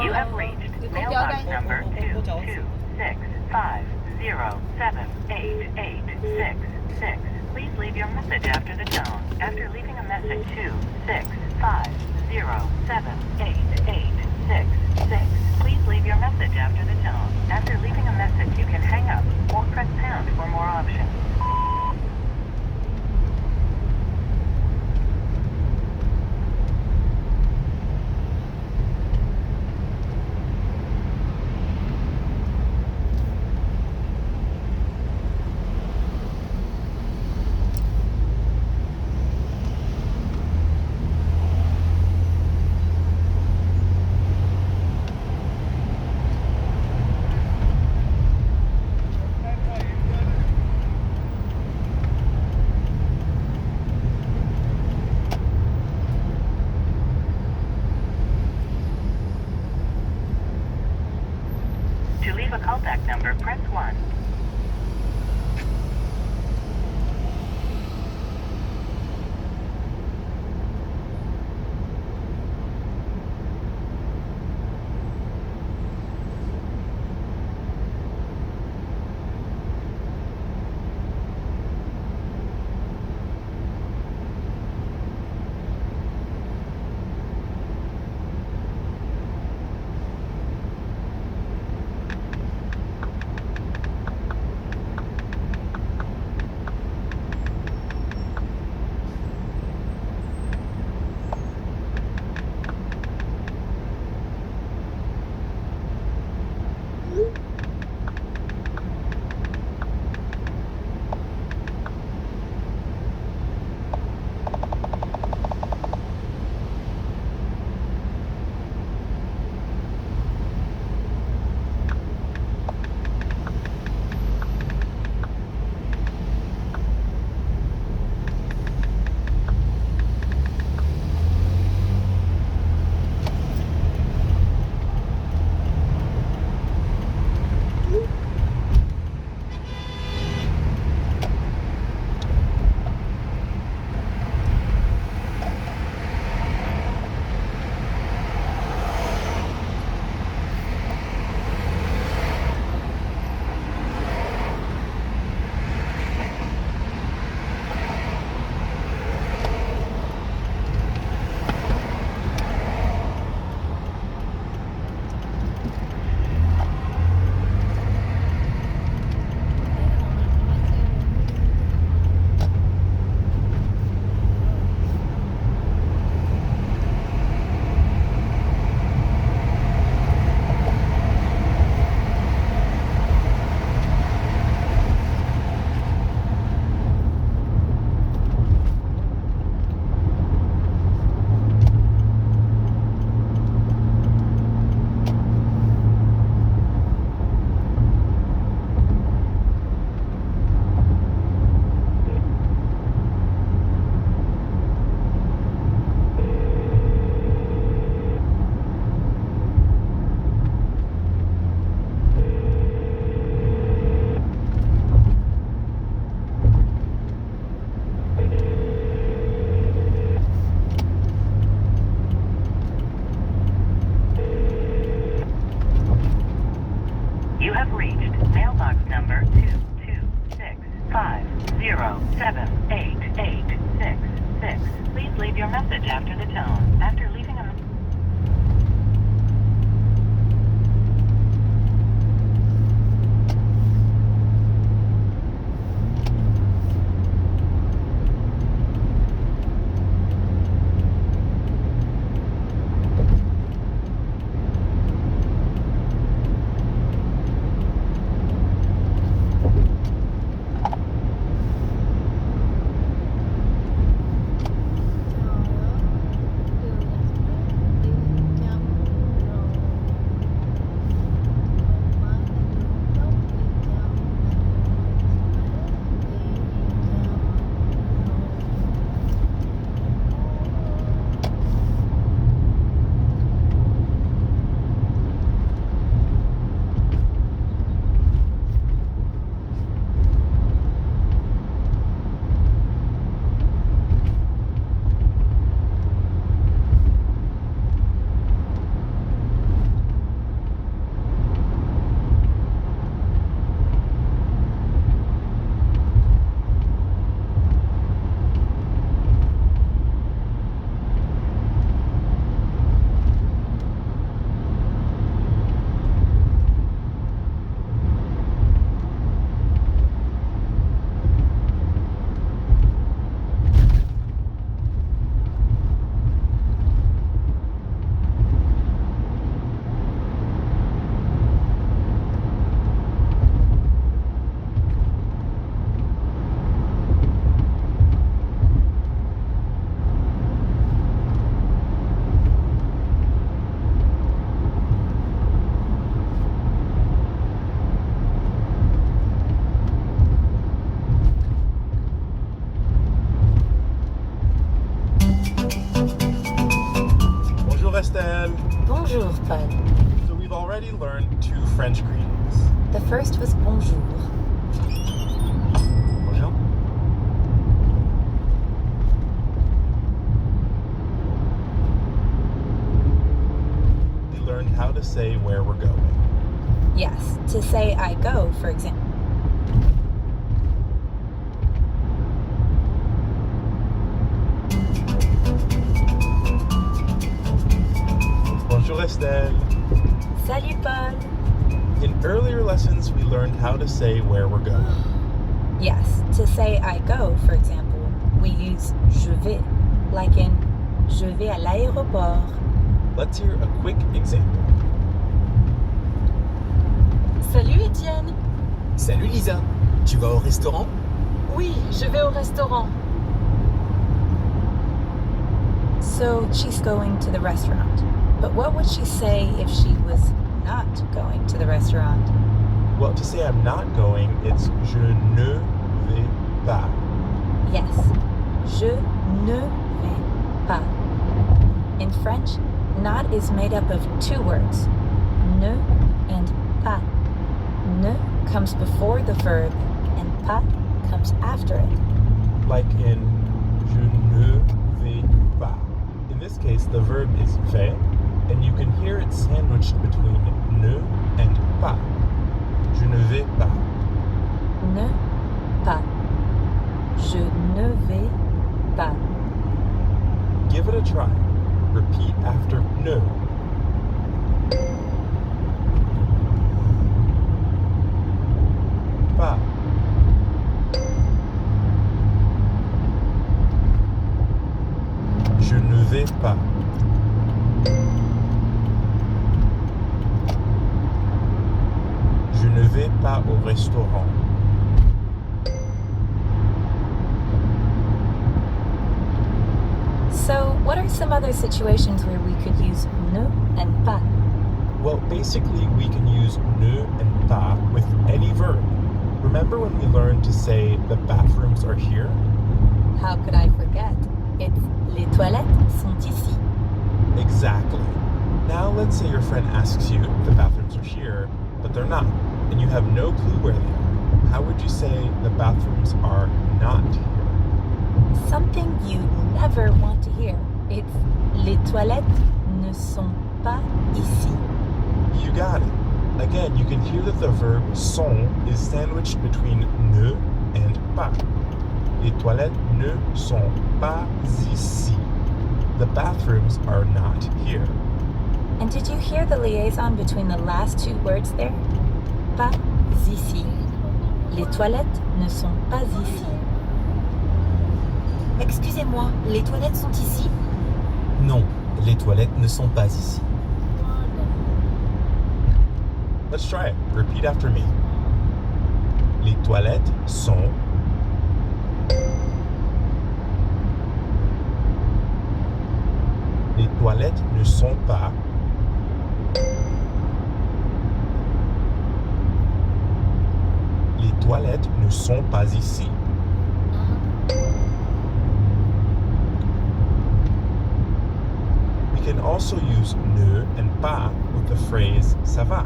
You have reached mailbox number 22650788666. Please leave your message after the tone. After leaving a message, 265078866. Please leave your message after the tone. After leaving a message, you can hang up or press pound for more options. To leave a callback number, press 1. Estelle. Bonjour, Paul. So we've already learned 2 French greetings. The first was bonjour. Bonjour. We learned how to say where we're going. Yes, to say I go, for example. Bonjour Estelle. Salut, Paul. In earlier lessons, we learned how to say where we're going. Yes, to say I go, for example, we use je vais, like in je vais à l'aéroport. Let's hear a quick example. Salut Étienne. Salut Lisa, tu vas au restaurant? Oui, je vais au restaurant. So she's going to the restaurant. But what would she say if she was not going to the restaurant? Well, to say I'm not going, it's je ne vais pas. Yes, je ne vais pas. In French, not is made up of 2 words, ne and pas. Ne comes before the verb and pas comes after it. Like in je ne vais pas. In this case, the verb is vais, and you can hear it sandwiched between ne and pas. Je ne vais pas. Ne pas. Je ne vais pas. Give it a try. Repeat after ne. Pas. Je ne vais pas. Je ne vais pas au restaurant. So, what are some other situations where we could use ne and pas? Well, basically, we can use ne and pas with any verb. Remember when we learned to say the bathrooms are here? How could I forget? It's les toilettes sont ici. Exactly. Now let's say your friend asks you if the bathrooms are here, but they're not, and you have no clue where they are. How would you say the bathrooms are not here? Something you never want to hear. It's les toilettes ne sont pas ici. You got it. Again, you can hear that the verb sont is sandwiched between ne and pas. Les toilettes ne sont pas ici. The bathrooms are not here. And did you hear the liaison between the last 2 words there? Pas ici. Les toilettes ne sont pas ici. Excusez-moi, les toilettes sont ici? Non, les toilettes ne sont pas ici. Let's try it. Repeat after me. Les toilettes sont. Les toilettes ne sont pas. Les toilettes ne sont pas ici. We can also use ne and pas with the phrase ça va.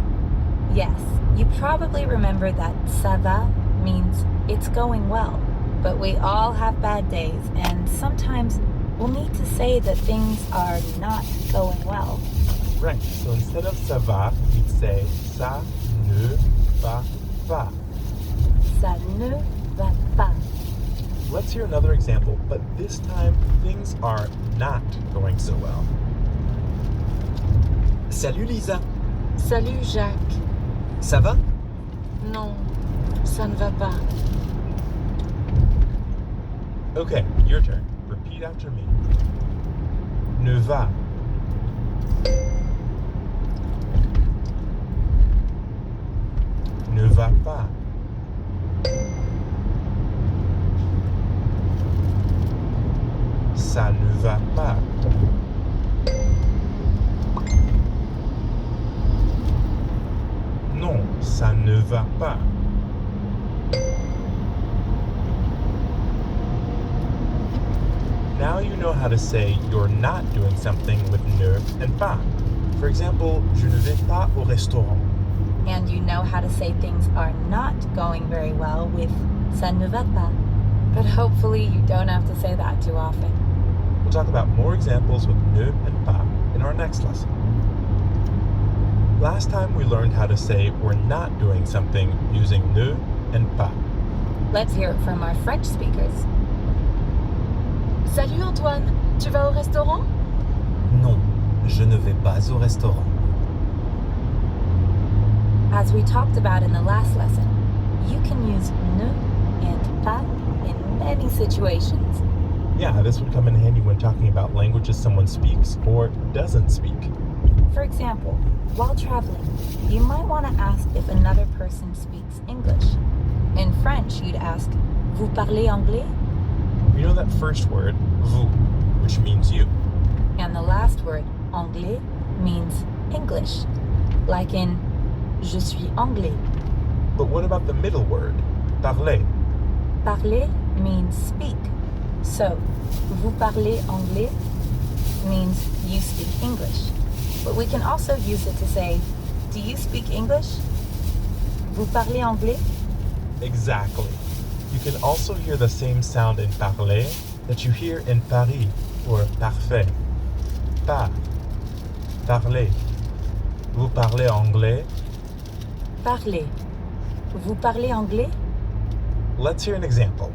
Yes, you probably remember that ça va means it's going well. But we all have bad days, and sometimes we'll need to say that things are not going well. Right, so instead of ça va, we'd say ça ne va pas. Ça ne va pas. Let's hear another example, but this time things are not going so well. Salut Lisa, Salut Jacques. ça va? Non, ça ne va pas. Okay, your turn. Repeat after me. Ne va. Ne va pas. Ça ne va pas. Non, ça ne va pas. Now you know how to say you're not doing something with ne and pas. For example, je ne vais pas au restaurant. And you know how to say things are not going very well with ça ne va pas. But hopefully you don't have to say that too often. We'll talk about more examples with ne and pas in our next lesson. Last time we learned how to say we're not doing something using ne and pas. Let's hear it from our French speakers. Salut Antoine, tu vas au restaurant? Non, je ne vais pas au restaurant. As we talked about in the last lesson, you can use ne and pas in many situations. Yeah, this would come in handy when talking about languages someone speaks or doesn't speak. For example, while traveling, you might want to ask if another person speaks English. In French, you'd ask, Vous parlez anglais? You know that first word, vous, which means you. And the last word, anglais, means English. Like in, Je suis anglais. But what about the middle word, parler? Parler means speak. So, vous parlez anglais means you speak English. But we can also use it to say, do you speak English? Vous parlez anglais? Exactly. You can also hear the same sound in parler that you hear in Paris or parfait. Pas. Parler. Vous parlez anglais? Parler. Vous parlez anglais? Let's hear an example.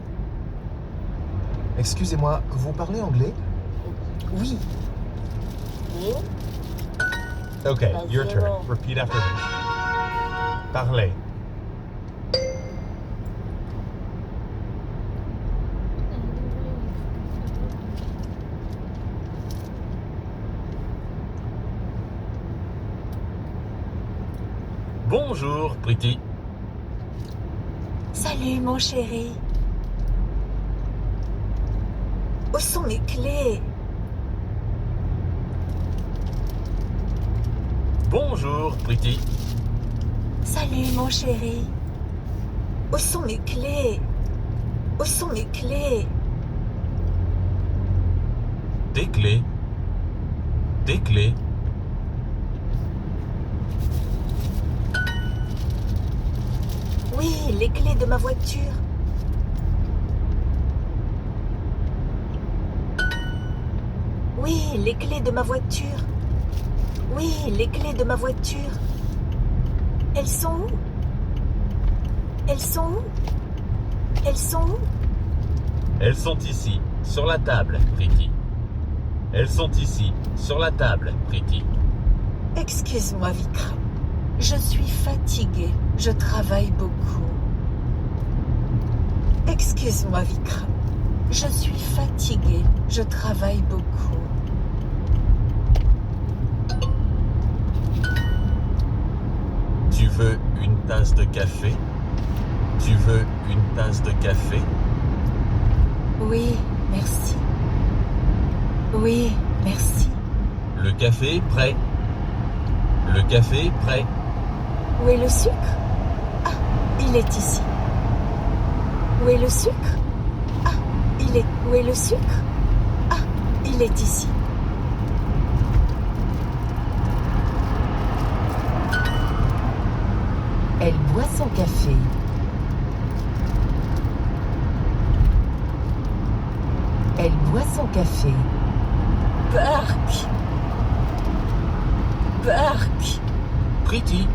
Excusez-moi, vous parlez anglais? Oui. Okay, your turn. Repeat after me. Parler. Bonjour, Pretty. Salut mon chéri. Où sont mes clés? Bonjour, Pretty. Salut mon chéri. Où sont mes clés? Où sont mes clés? Tes clés. Tes clés. Oui, les clés de ma voiture. Oui, les clés de ma voiture. Oui, les clés de ma voiture. Elles sont où? Elles sont où? Elles sont où? Elles sont ici, sur la table, Pretty. Elles sont ici, sur la table, Pretty. Excuse-moi, Vikram. Je suis fatiguée. Je travaille beaucoup. Excuse-moi, Vikram. Je suis fatiguée. Je travaille beaucoup. Tu veux une tasse de café? Tu veux une tasse de café? Oui, merci. Oui, merci. Le café est prêt. Le café est prêt. Où est le sucre? Ah, il est ici. Où est le sucre? Ah, il est... Où est le sucre? Ah, il est ici. Elle boit son café. Elle boit son café. Burk! Burk! Pretty,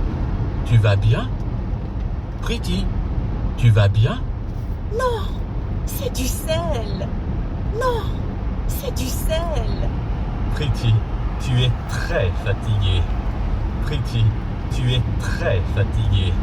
tu vas bien? Pretty, tu vas bien? Non! C'est du sel! Non! C'est du sel! Pretty, tu es très fatigué. Pretty, tu es très fatigué.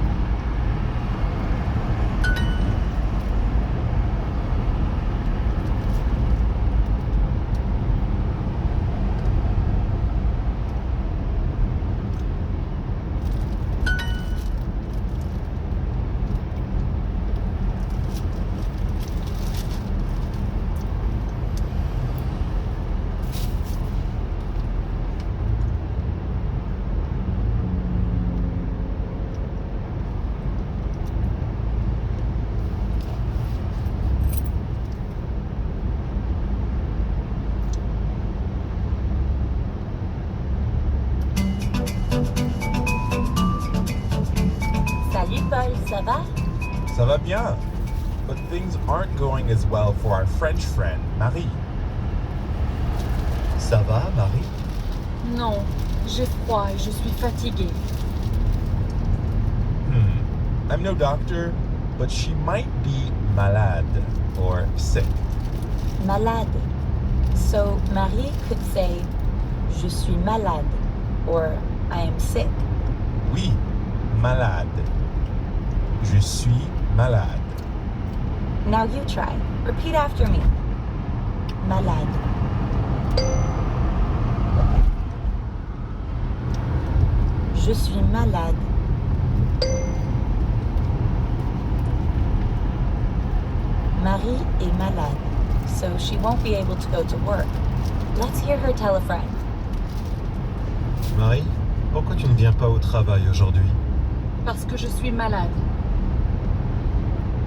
Ça va? Ça va bien. But things aren't going as well for our French friend, Marie. Ça va, Marie? Non, j'ai froid et je suis fatiguée. I'm no doctor, but she might be malade or sick. Malade. So Marie could say, Je suis malade, or I am sick. Oui, malade. Je suis malade. Now you try. Repeat after me. Malade. Je suis malade. Marie est malade, so she won't be able to go to work. Let's hear her tell a friend. Marie, pourquoi tu ne viens pas au travail aujourd'hui? Parce que je suis malade.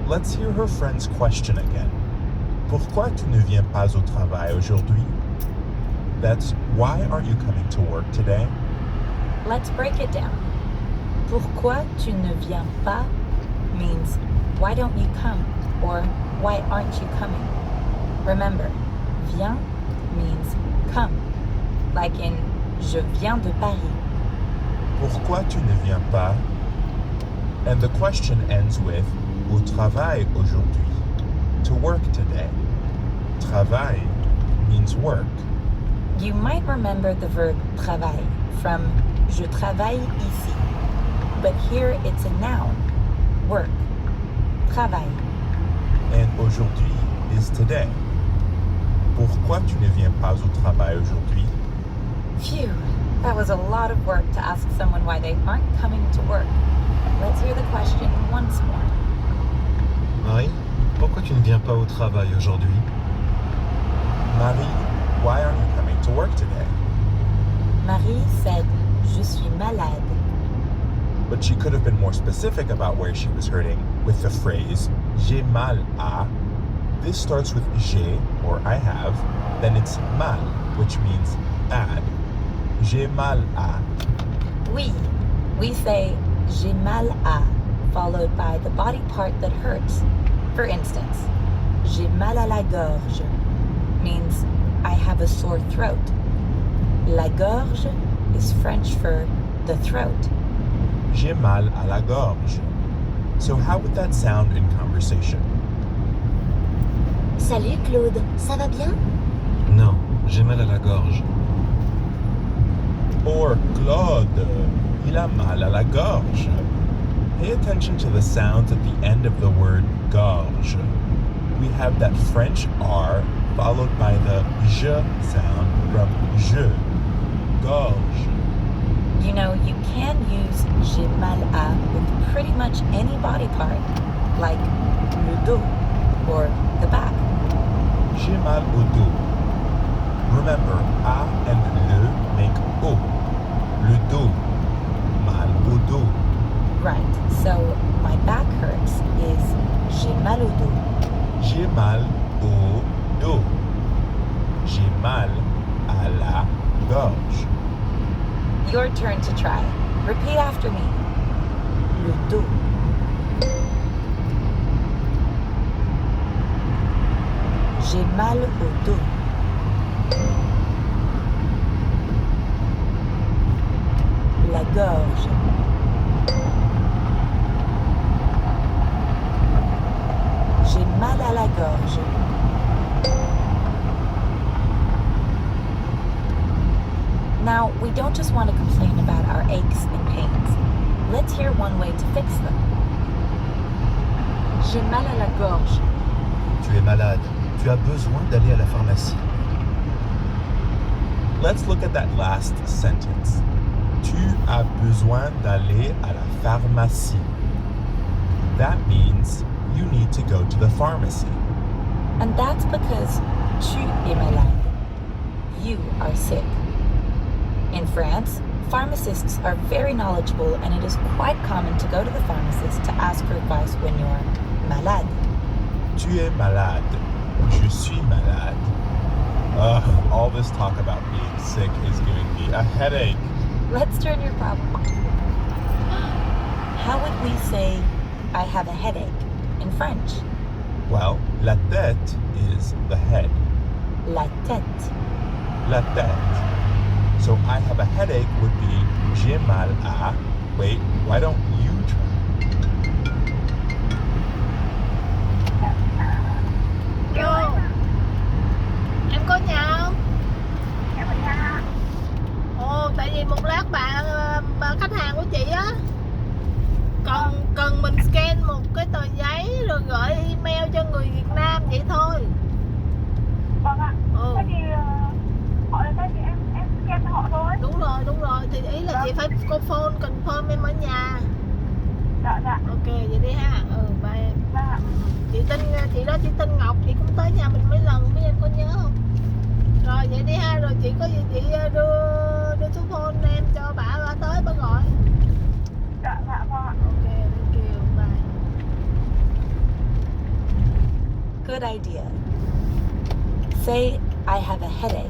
Let's hear her friend's question again. Pourquoi tu ne viens pas au travail aujourd'hui? That's why aren't you coming to work today? Let's break it down. Pourquoi tu ne viens pas means why don't you come or why aren't you coming? Remember, viens means come, like in je viens de Paris. Pourquoi tu ne viens pas? And the question ends with au travail aujourd'hui. To work today. Travail means work. You might remember the verb travail from je travaille ici, but here it's a noun, work, travail. And aujourd'hui is today. Pourquoi tu ne viens pas au travail aujourd'hui? Phew, that was a lot of work to ask someone why they aren't coming to work. Let's hear the question once more. Marie, pourquoi tu ne viens pas au travail aujourd'hui? Marie, why aren't you coming to work today? Marie said, je suis malade. But she could have been more specific about where she was hurting with the phrase j'ai mal à. This starts with j'ai, or I have, then it's mal, which means bad. J'ai mal à. Oui, we say j'ai mal à, followed by the body part that hurts. For instance, j'ai mal à la gorge means I have a sore throat. La gorge is French for the throat. J'ai mal à la gorge. So how would that sound in conversation? Salut Claude, ça va bien? Non, j'ai mal à la gorge. Or Claude, il a mal à la gorge. Pay attention to the sounds at the end of the word gorge. We have that French R followed by the je sound from je. Gorge. You know, you can use j'ai mal à with pretty much any body part, like le dos or the back. J'ai mal au dos. Remember, a and le make o. Le dos. Mal au dos. Right, so my back hurts is j'ai mal au dos. J'ai mal au dos. J'ai mal à la gorge. Your turn to try. Repeat after me. Le dos. J'ai mal au dos. La gorge. J'ai mal à la gorge. Now, we don't just want to complain about our aches and pains. Let's hear one way to fix them. J'ai mal à la gorge. Tu es malade. Tu as besoin d'aller à la pharmacie. Let's look at that last sentence. Tu as besoin d'aller à la pharmacie. That means you need to go to the pharmacy. And that's because tu es malade. You are sick. In France, pharmacists are very knowledgeable, and it is quite common to go to the pharmacist to ask for advice when you're malade. Tu es malade. Je suis malade. All this talk about being sick is giving me a headache. Let's turn your problem. How would we say I have a headache in French? Well, la tête is the head. La tête. La tête. So I have a headache would be j'ai mal à. Wait, why don't you try? Vô. Em có nhà không? Ồ, tại vì một lát bà khách hàng của chị á cần mình scan một cái tờ giấy rồi gửi email cho người Việt Nam vậy thôi. Vâng ạ. Ừ. Thế thì họ đến đây thì em scan cho họ thôi. Đúng rồi. Thì ý là chị phải cô phone confirm em ở nhà. Dạ. Ok, vậy đi ha. Bye em. Dạ. Chị đó chị tên Ngọc, chị cũng tới nhà mình mấy lần, biết em có nhớ không? Rồi vậy đi ha, rồi chị có gì chị đưa số phone em cho bà tới bà gọi. Dạ vâng ạ. Ok, thank you, bye. Good idea. Say, I have a headache.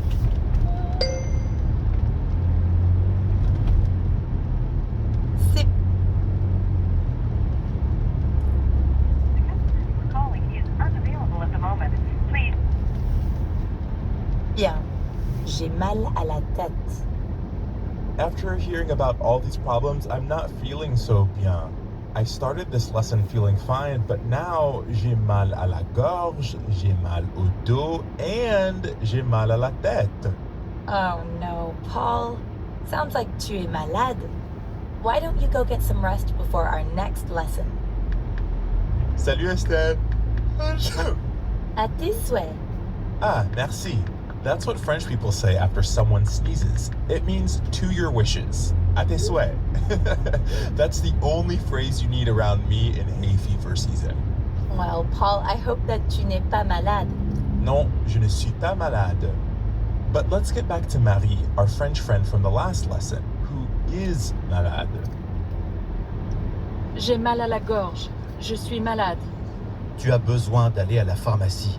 Sip. The customer you are calling is unavailable at the moment. Please. Bien. J'ai mal à la tête. After hearing about all these problems, I'm not feeling so bien. I started this lesson feeling fine, but now j'ai mal à la gorge, j'ai mal au dos, and j'ai mal à la tête. Oh no, Paul. Sounds like tu es malade. Why don't you go get some rest before our next lesson? Salut Estelle. À tes souhaits. Ah, merci. That's what French people say after someone sneezes. It means to your wishes. À tes souhaits. That's the only phrase you need around me in hay fever season. Well, Paul, I hope that tu n'es pas malade. Non, je ne suis pas malade. But let's get back to Marie, our French friend from the last lesson, who is malade. J'ai mal à la gorge. Je suis malade. Tu as besoin d'aller à la pharmacie.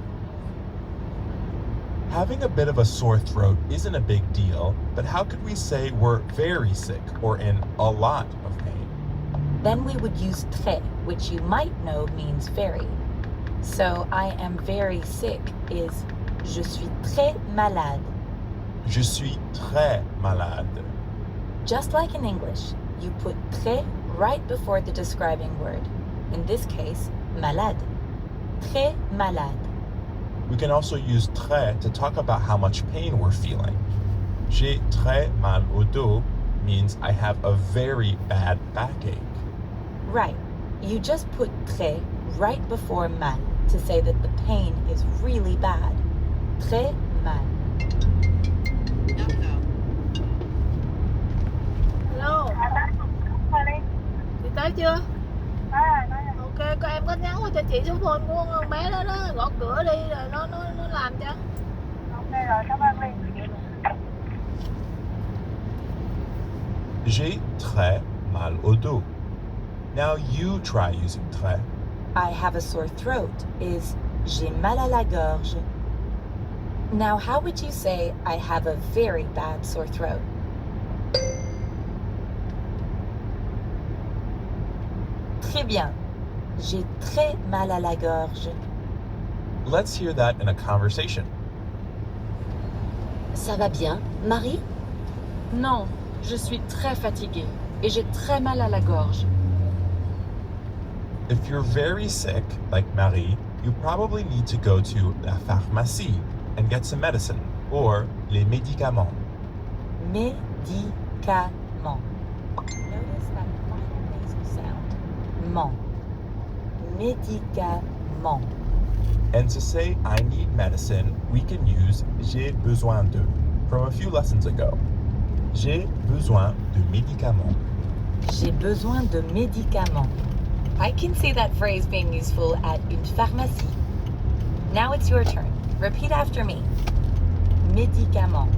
Having a bit of a sore throat isn't a big deal, but how could we say we're very sick or in a lot of pain? Then we would use très, which you might know means very. So I am very sick is je suis très malade. Je suis très malade. Just like in English, you put très right before the describing word. In this case, malade. Très malade. We can also use très to talk about how much pain we're feeling. J'ai très mal au dos means I have a very bad backache. Right. You just put très right before mal to say that the pain is really bad. Très mal. Hello, Qua đi. chị tới chưa? Nói. Ok, có em có nhắn qua cho chị số phone của con bé đó đó, gõ cửa đi rồi nó làm cho. Ok rồi, cảm ơn Linh. J'ai très mal au dos. Now you try using très. I have a sore throat is j'ai mal à la gorge. Now, how would you say I have a very bad sore throat? Très bien. J'ai très mal à la gorge. Let's hear that in a conversation. Ça va bien, Marie? Non, je suis très fatiguée et j'ai très mal à la gorge. If you're very sick, like Marie, you probably need to go to la pharmacie and get some medicine, or les médicaments. Médicament. Notice that final nasal sound. Ment. Médicament. And to say I need medicine, we can use j'ai besoin de from a few lessons ago. J'ai besoin de médicaments. J'ai besoin de médicaments. I can see that phrase being useful at une pharmacie. Now it's your turn. Repeat after me. Médicament.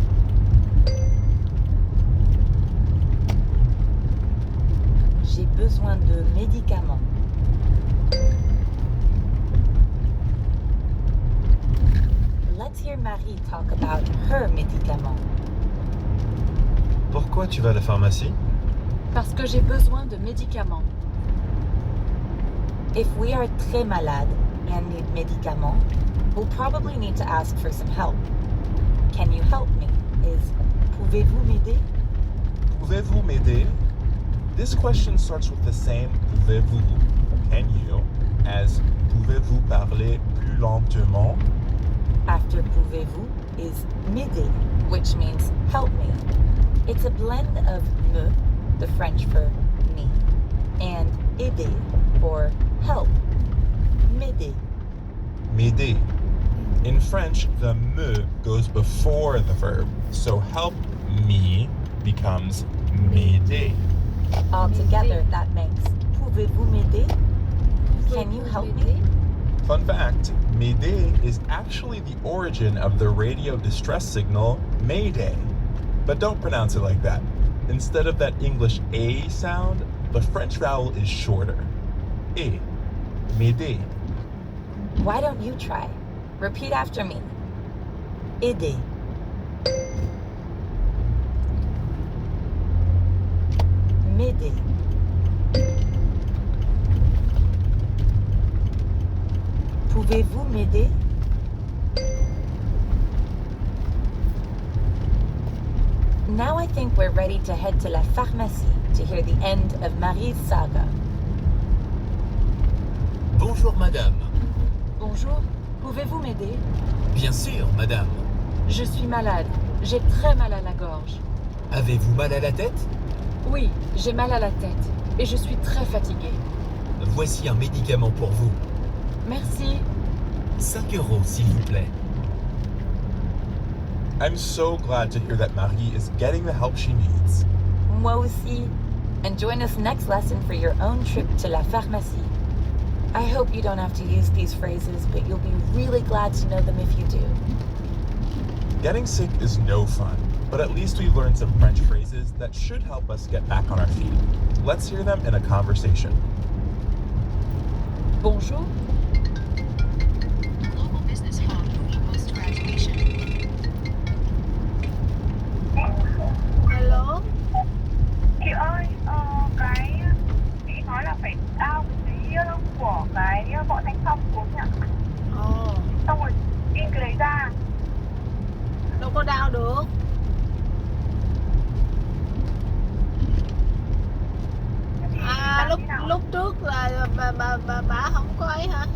J'ai besoin de médicaments. Let's hear Marie talk about her médicaments. Pourquoi tu vas à la pharmacie? Parce que j'ai besoin de médicaments. If we are très malade and need médicaments, we'll probably need to ask for some help. Can you help me is pouvez-vous m'aider? Pouvez-vous m'aider? This question starts with the same pouvez-vous, can you, as pouvez-vous parler plus lentement? After pouvez-vous is m'aider, which means help me. It's a blend of me, the French for me, and aider, or help. M'aider. M'aider. In French, the me goes before the verb, so help me becomes m'aider. Altogether, that makes pouvez-vous m'aider? Can you help me? Fun fact, Mayday is actually the origin of the radio distress signal Mayday. But don't pronounce it like that. Instead of that English A sound, the French vowel is shorter. A. Mayday. Why don't you try? Repeat after me. Aider. M'aider. Pouvez-vous m'aider? Now I think we're ready to head to la pharmacie to hear the end of Marie's saga. Bonjour madame. Bonjour, pouvez-vous m'aider? Bien sûr, madame. Je suis malade. J'ai très mal à la gorge. Avez-vous mal à la tête? Oui, j'ai mal à la tête et je suis très fatiguée. Voici un médicament pour vous. Merci. 5 € s'il vous plaît. I'm so glad to hear that Marie is getting the help she needs. Moi aussi. And join us next lesson for your own trip to la pharmacie. I hope you don't have to use these phrases, but you'll be really glad to know them if you do. Getting sick is no fun, but at least we've learned some French phrases that should help us get back on our feet. Let's hear them in a conversation. Bonjour. Global business hub post-graduation. Alo. Chị ơi, chị nói là phải đao cái của cái vỏ thanh phong xuống nhỉ? Ồ, Xong rồi in cái đấy ra. đâu có đau được. À, lúc trước là bà không có ấy hả?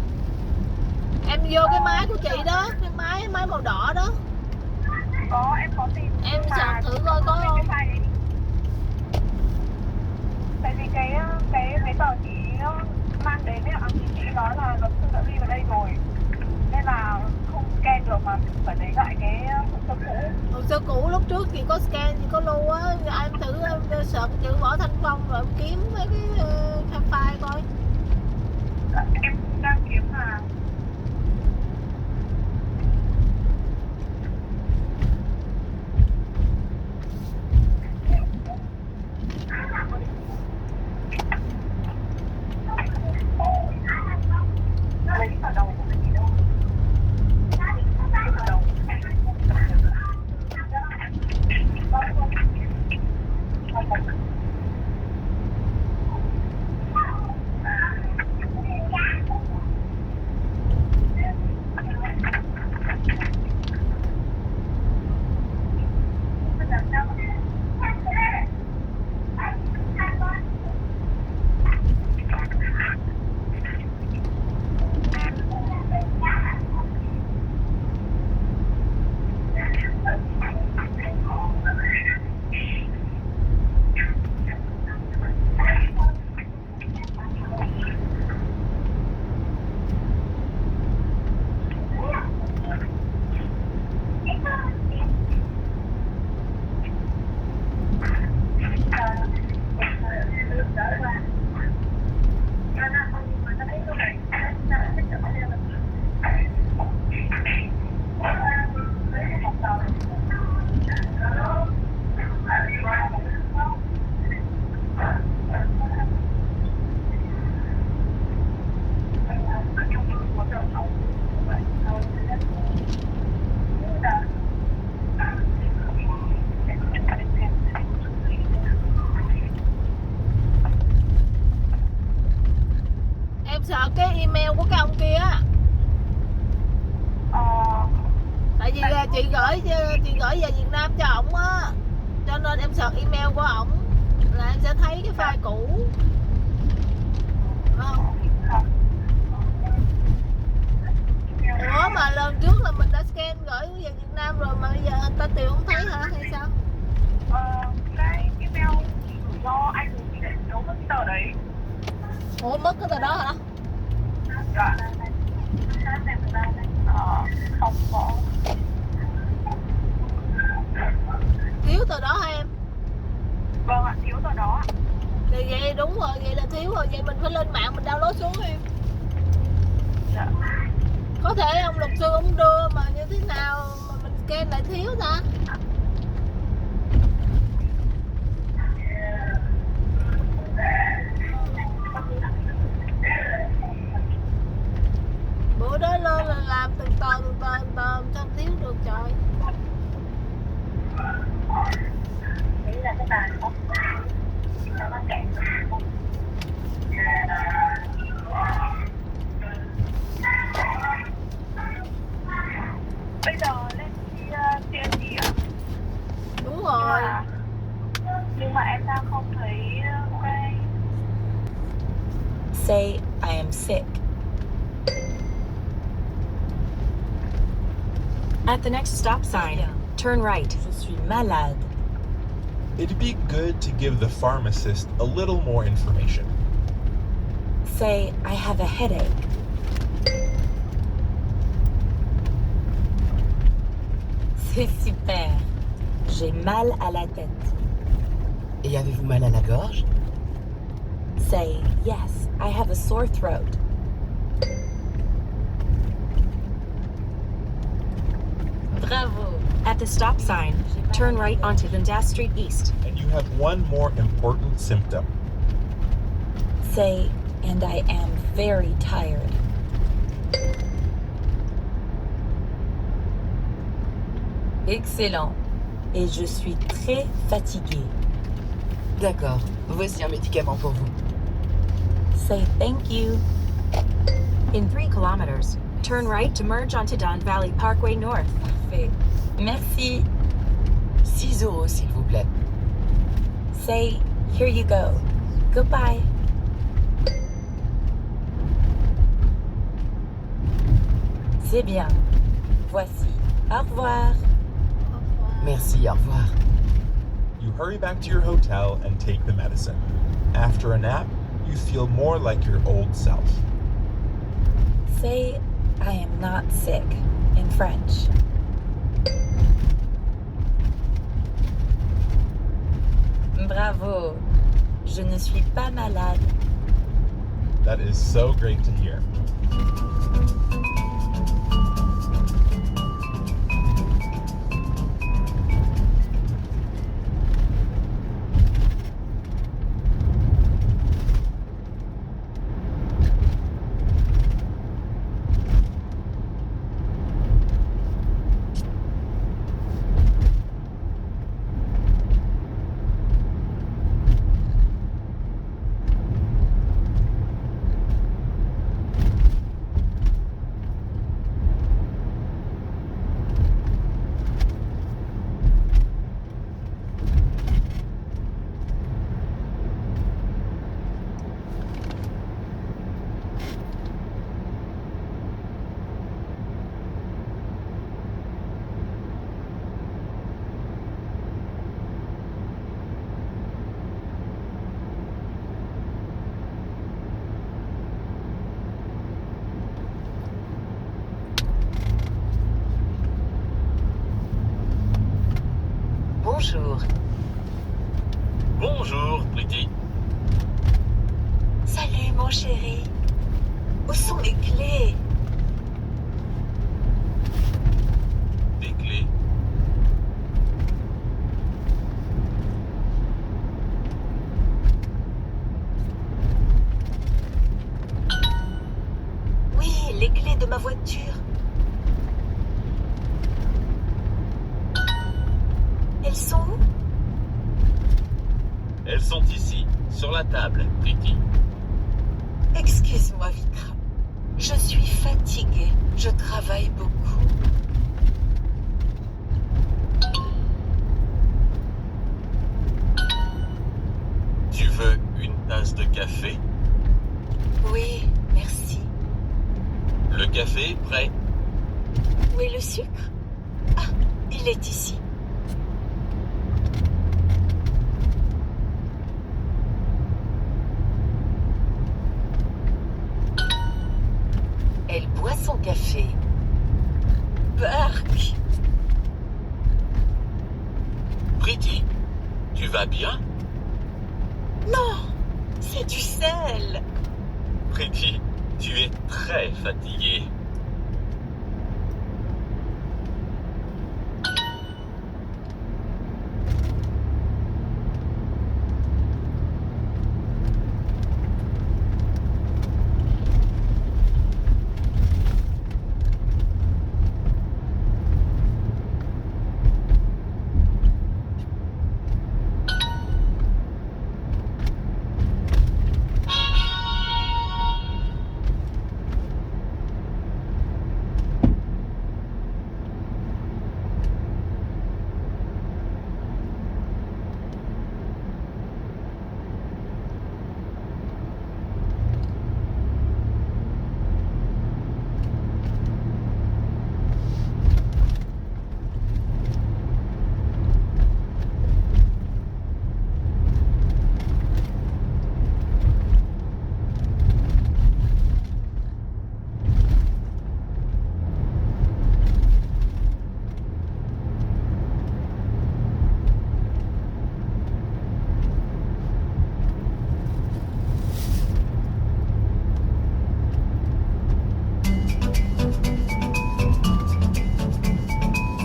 Em vô cái máy của chị đó, cái máy màu đỏ đó. Có, em có tìm. Em search thử coi có không? Tại vì cái tờ chị mang đến ấy ạ, chị nói là luật sư đã ghi vào đây rồi. Nên là không scan được mà phải lấy lại cái hồ sơ cũ. Hồ sơ cũ lúc trước chị có scan, chị có lưu á. Em thử search chữ Võ Thanh Phong rồi em kiếm mấy cái file coi. Em đang kiếm mà. Lấy ở đầu của mình đâu? Ở đầu. search cái email của cái ông kia á. Tại vì là chị gửi về Việt Nam cho ổng á, cho nên em search email của ổng là em sẽ thấy cái file cũ. Ủa mà lần trước là mình đã scan gửi về Việt Nam rồi mà bây giờ anh ta tìm không thấy hả hay sao? Cái email chị gửi cho anh rồi chị lại giấu mất cái tờ đấy. Ủa mất cái tờ đó hả? Dạ. Không có. Thiếu tờ đó hả em? Vâng ạ, thiếu tờ đó ạ. Thì vậy đúng rồi, vậy là thiếu rồi, vậy mình phải lên mạng mình download xuống em. Dạ. Có thể ông luật sư ông đưa mà như thế nào mà mình scan lại thiếu ta? Bữa đó lên là làm từng tờ sao thiếu được trời. Đấy là cái bàn không? Nó có kẹt. Bây giờ lên TNT ạ? Đúng rồi. Nhưng mà em đang không thấy cái... Say I am sick. At the next stop sign, turn right. Je suis malade. It'd be good to give the pharmacist a little more information. Say I have a headache. C'est super. J'ai mal à la tête. Et avez-vous mal à la gorge? Say yes, I have a sore throat. Bravo. At the stop sign, turn right onto Dundas Street East. And you have one more important symptom. Say, and I am very tired. Excellent. Et je suis très fatiguée. D'accord, voici un médicament pour vous. Say thank you. In 3 kilometers, turn right to merge onto Don Valley Parkway North. Parfait. Merci. 6 euros, s'il vous plaît. Say, here you go. Goodbye. C'est bien. Voici. Au revoir. Merci, au revoir. You hurry back to your hotel and take the medicine. After a nap, you feel more like your old self. Say, I am not sick in French. Bravo. Je ne suis pas malade. That is so great to hear. Bonjour. Bonjour, Pretty. Salut mon chéri. Où sont mes clés? Des clés. Oui, les clés de ma voiture. Elles sont où? Elles sont ici, sur la table, Pretty. Excuse-moi, Vika. Je suis fatiguée. Je travaille beaucoup. Tu veux une tasse de café? Oui, merci. Le café est prêt. Où est le sucre? Ah, il est ici. Elle boit son café. Bark! Pretty, tu vas bien? Non! C'est du sel! Pretty, tu es très fatiguée.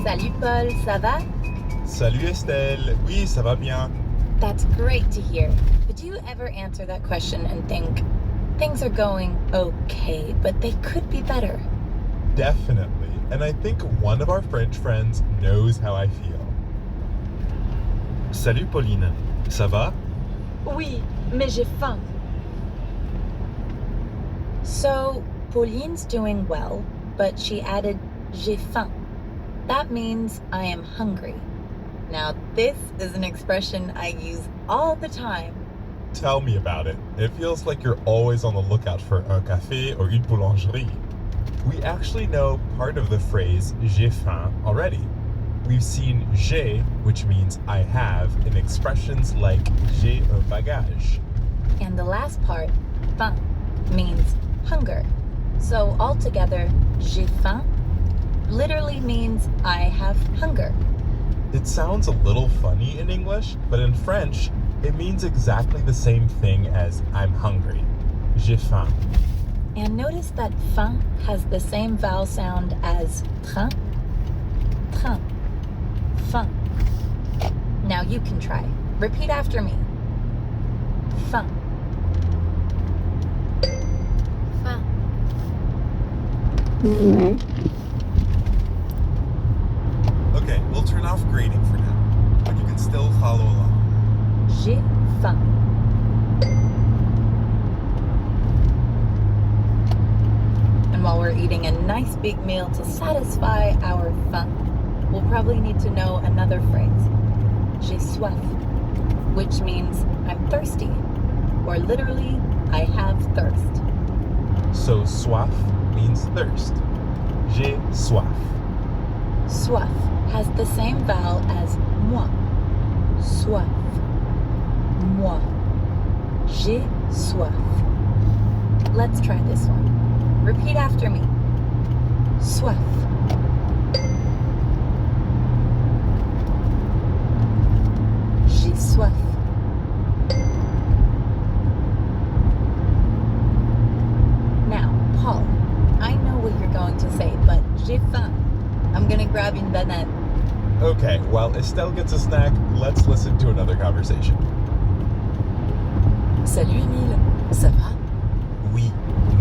Salut Paul, ça va? Salut Estelle. Oui, ça va bien. That's great to hear. But do you ever answer that question and think, things are going okay, but they could be better? Definitely. And I think one of our French friends knows how I feel. Salut Pauline. Ça va? Oui, mais j'ai faim. So, Pauline's doing well, but she added j'ai faim. That means I am hungry. Now, this is an expression I use all the time. Tell me about it. It feels like you're always on the lookout for un café or une boulangerie. We actually know part of the phrase j'ai faim already. We've seen j'ai, which means I have, in expressions like j'ai un bagage. And the last part, faim, means hunger. So altogether, j'ai faim literally means I have hunger. It sounds a little funny in English, but in French, it means exactly the same thing as I'm hungry. J'ai faim. And notice that faim has the same vowel sound as train. Train. Faim. Now you can try. Repeat after me. Faim. Faim. Okay, we'll turn off grading for now, but you can still follow along. J'ai faim. And while we're eating a nice big meal to satisfy our faim, we'll probably need to know another phrase. J'ai soif, which means I'm thirsty, or literally, I have thirst. So soif means thirst. J'ai soif. Soif has the same vowel as moi. Soif. Moi. J'ai soif. Let's try this one. Repeat after me. Soif. J'ai soif. Now, Paul, I know what you're going to say, but j'ai faim. I'm gonna grab une banane. Okay, while Estelle gets a snack, let's listen to another conversation. Salut Émile, ça va? Oui,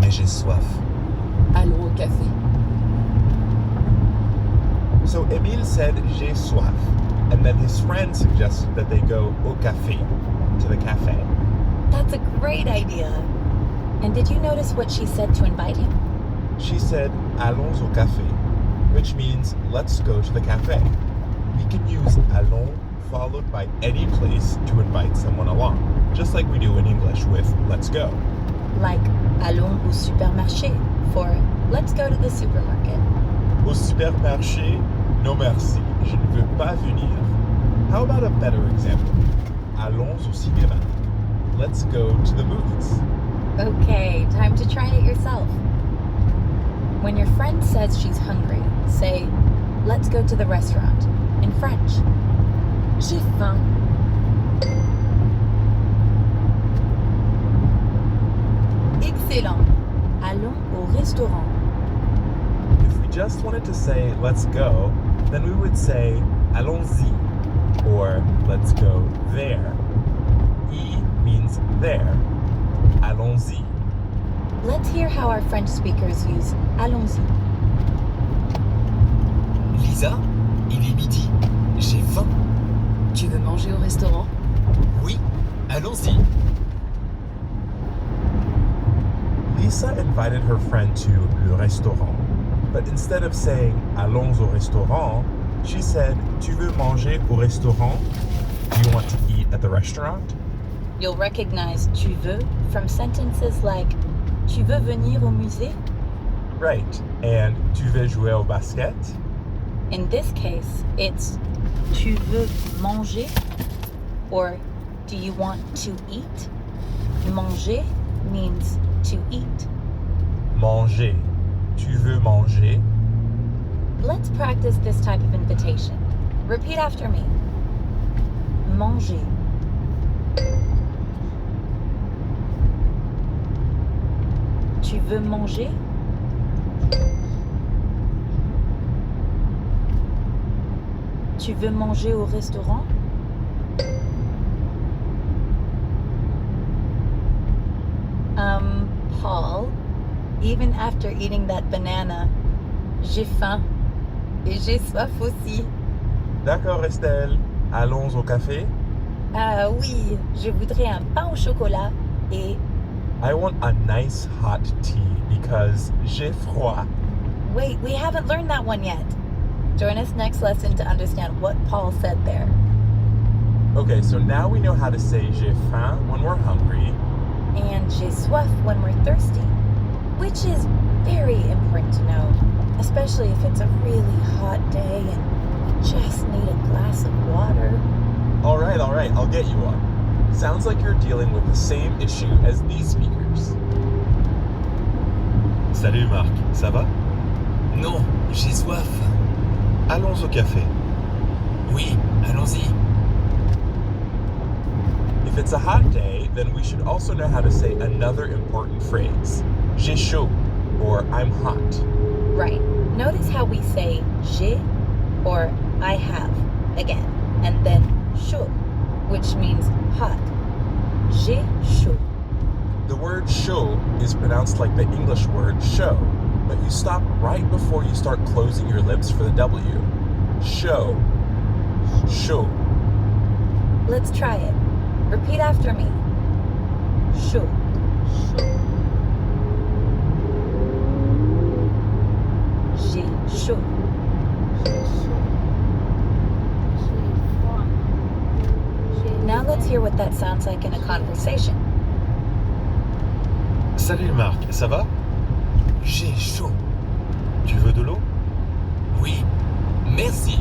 mais j'ai soif. Allons au café. So Emile said j'ai soif, and then his friend suggested that they go au café, to the cafe. That's a great idea. And did you notice what she said to invite him? She said, allons au café, which means let's go to the cafe. We can use allons followed by any place to invite someone along, just like we do in English with let's go. Like allons au supermarché for let's go to the supermarket. Au supermarché, non merci, je ne veux pas venir. How about a better example? Allons au cinéma. Let's go to the movies. Okay, time to try it yourself. When your friend says she's hungry, say, let's go to the restaurant, in French. J'ai faim. Excellent. Allons au restaurant. If we just wanted to say let's go, then we would say allons-y, or let's go there. Y means there. Allons-y. Let's hear how our French speakers use allons-y. Lisa, il est midi. J'ai faim. Tu veux manger au restaurant? Oui, allons-y. Lisa invited her friend to le restaurant, but instead of saying allons au restaurant, she said, tu veux manger au restaurant? Do you want to eat at the restaurant? You'll recognize tu veux from sentences like tu veux venir au musée? Right, and tu veux jouer au basket? In this case, it's tu veux manger or do you want to eat? Manger means to eat. Manger. Tu veux manger? Let's practice this type of invitation. Repeat after me. Manger. Tu veux manger? Tu veux manger au restaurant? Paul, even after eating that banana, j'ai faim et j'ai soif aussi. D'accord, Estelle. Allons au café? Ah oui, je voudrais un pain au chocolat et... I want a nice hot tea because j'ai froid. Wait, we haven't learned that one yet. Join us next lesson to understand what Paul said there. Okay, so now we know how to say j'ai faim when we're hungry. And j'ai soif when we're thirsty, which is very important to know, especially if it's a really hot day and you just need a glass of water. All right, I'll get you one. Sounds like you're dealing with the same issue as these speakers. Salut Marc, ça va? Non, j'ai soif. Allons au café. Oui, allons-y. If it's a hot day, then we should also know how to say another important phrase. J'ai chaud, or I'm hot. Right. Notice how we say j'ai or I have again, and then chaud, which means hot. J'ai chaud. The word chaud is pronounced like the English word show, but you stop right before you start closing your lips for the W. Show. Chaud. Let's try it. Repeat after me. Chaud. J'ai chaud. Now let's hear what that sounds like in a conversation. Salut Marc, ça va? J'ai chaud. Tu veux de l'eau? Oui, merci.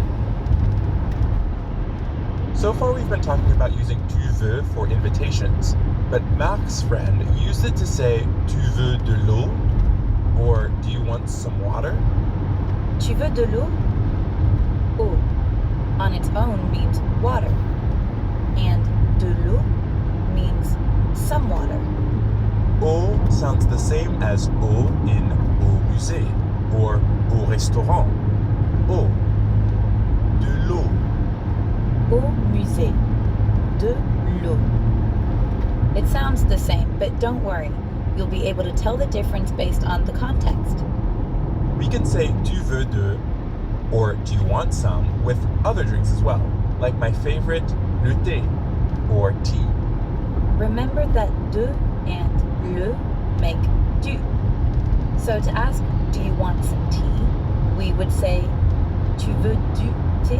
So far we've been talking about using tu veux for invitations, but Marc's friend used it to say tu veux de l'eau, or do you want some water? Tu veux de l'eau? Eau on its own means water, and de l'eau means some water. Eau sounds the same as eau in au musée or au restaurant. Eau. De l'eau. Au musée. De l'eau. It sounds the same, but don't worry. You'll be able to tell the difference based on the context. We can say tu veux de, or do you want some, with other drinks as well, like my favorite, le thé, or tea. Remember that de and le make du. So to ask, do you want some tea? We would say, tu veux du thé?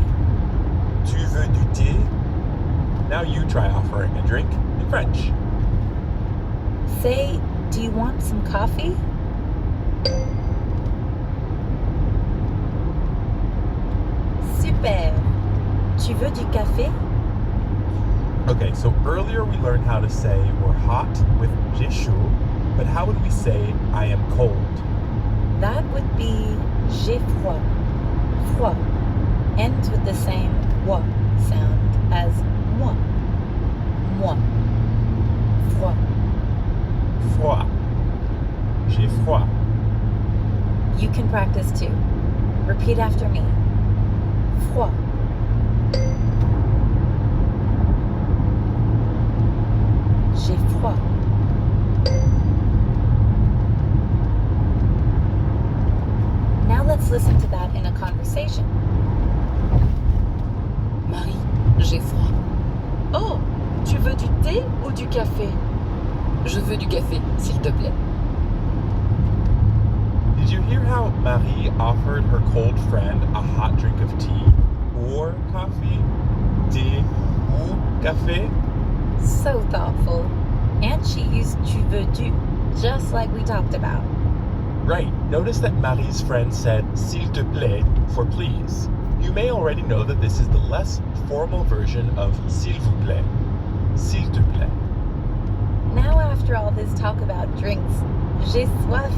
Tu veux du thé? Now you try offering a drink in French. Say, do you want some coffee? Super. Tu veux du café? Okay, so earlier we learned how to say we're hot with j'ai chaud, but how would we say I am cold? That would be j'ai froid. Froid ends with the same wa sound as moi. Moi. Froid. Froid. J'ai froid. You can practice too. Repeat after me. Froid. J'ai froid. Now let's listen to that in a conversation. Marie, j'ai froid. Oh, tu veux du thé ou du café? Je veux du café, s'il te plaît. Did you hear how Marie offered her cold friend a hot drink of tea or coffee? Thé ou café? So thoughtful. And she used tu veux du, just like we talked about. Right. Notice that Marie's friend said s'il te plaît for please. You may already know that this is the less formal version of s'il vous plaît. S'il te plaît. Now after all this talk about drinks, j'ai soif.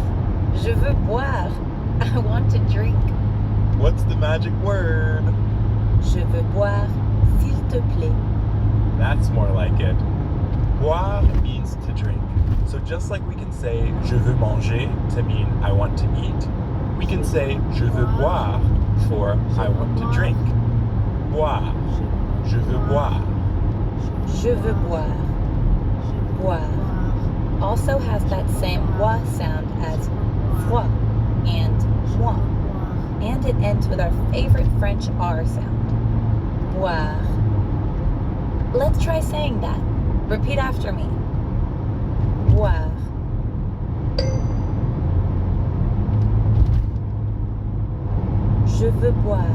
Je veux boire. I want to drink. What's the magic word? Je veux boire, s'il te plaît. That's more like it. Boire means to drink. So just like we can say je veux manger to mean I want to eat, we can say je veux boire for I want to drink. Boire. Je veux boire. Je veux boire. Boire also has that same wa sound as froid and moi. And it ends with our favorite French R sound. Boire. Let's try saying that. Repeat after me. Boire. Je veux boire.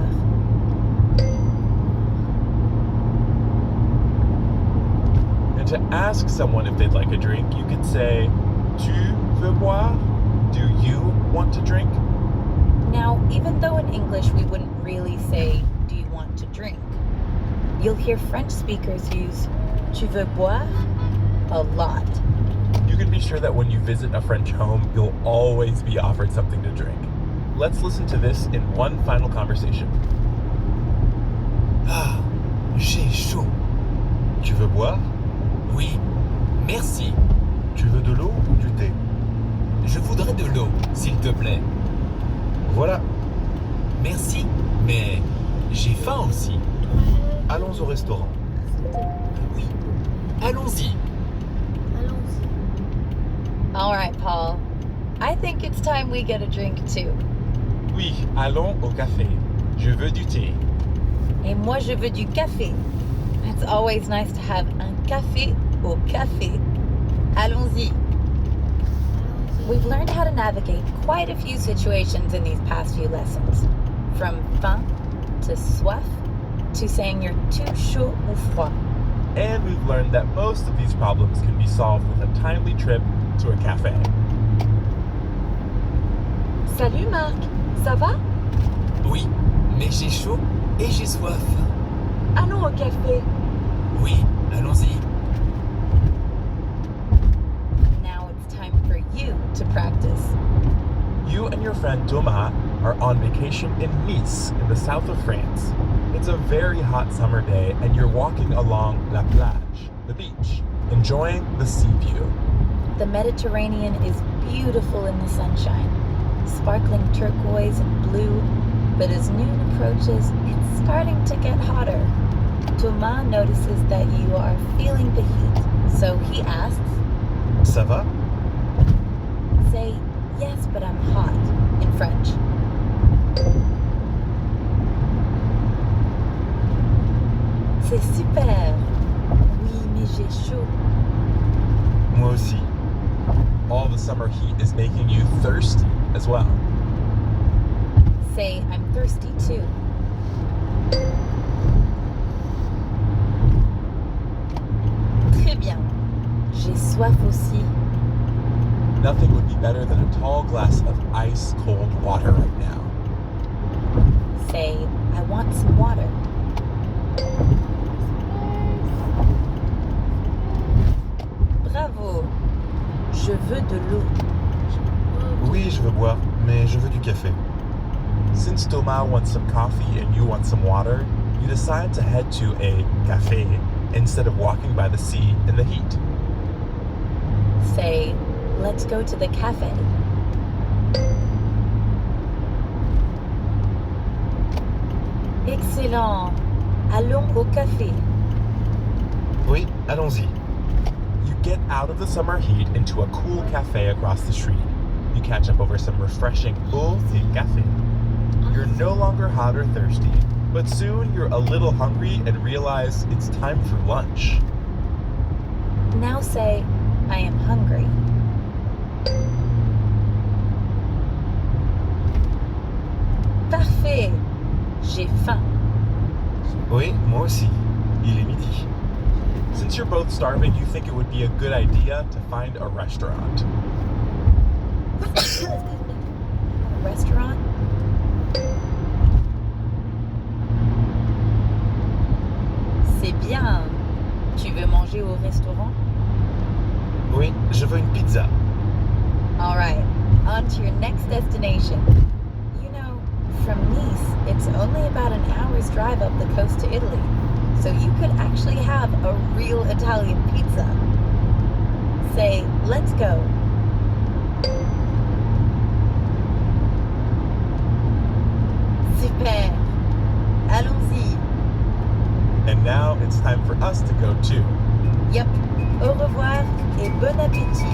And to ask someone if they'd like a drink, you could say tu veux boire? Do you want to drink? Now, even though in English we wouldn't really say, do you want to drink? You'll hear French speakers use tu veux boire a lot. You can be sure that when you visit a French home, you'll always be offered something to drink. Let's listen to this in one final conversation. Ah, j'ai chaud. Tu veux boire? Oui, merci. Tu veux de l'eau ou du thé? Je voudrais de l'eau, s'il te plaît. Voilà, Merci, mais j'ai faim aussi. allons au restaurant. Oui, allons-y. All right, Paul. I think it's time we get a drink too. Oui, allons au café. Je veux du thé. Et moi, je veux du café. It's always nice to have un café au café. Allons-y. We've learned how to navigate quite a few situations in these past few lessons. From faim to soif to saying you're too chaud ou froid. And we've learned that most of these problems can be solved with a timely trip to a cafe. Salut Marc, ça va? Oui, mais j'ai chaud et j'ai soif. Allons au café. Oui, allons-y. Now it's time for you to practice. You and your friend Thomas are on vacation in Nice in the south of France. It's a very hot summer day and you're walking along la plage, the beach, enjoying the sea view. The Mediterranean is beautiful in the sunshine, sparkling turquoise and blue, but as noon approaches, it's starting to get hotter. Thomas notices that you are feeling the heat, so he asks, Ça va? say, yes, but I'm hot, in French. C'est super. Oui, mais j'ai chaud. Moi aussi. all the summer heat is making you thirsty as well. Say, I'm thirsty too. Très bien. J'ai soif aussi. Nothing would be better than a tall glass of ice cold water right now. Say, I want some water. Bravo. Je veux de l'eau. Oui, je veux boire, mais je veux du café. Since Thomas wants some coffee and you want some water, you decide to head to a café instead of walking by the sea in the heat. Say, let's go to the cafe. Excellent. Allons au café. Oui, allons-y. You get out of the summer heat into a cool cafe across the street. You catch up over some refreshing eau et café. You're no longer hot or thirsty, but soon you're a little hungry and realize it's time for lunch. Now say, I am hungry. Parfait. J'ai faim. Oui, moi aussi. Il est midi. Since you're both starving, you think it would be a good idea to find a restaurant. Excuse me. A restaurant? C'est bien. Tu veux manger au restaurant? Oui, je veux une pizza. All right. On to your next destination. You know, from Nice, it's only about an hour's drive up the coast to Italy. So you could actually have a real Italian pizza. Say, let's go. Super. Allons-y. And now it's time for us to go too. Yep. Au revoir et bon appétit.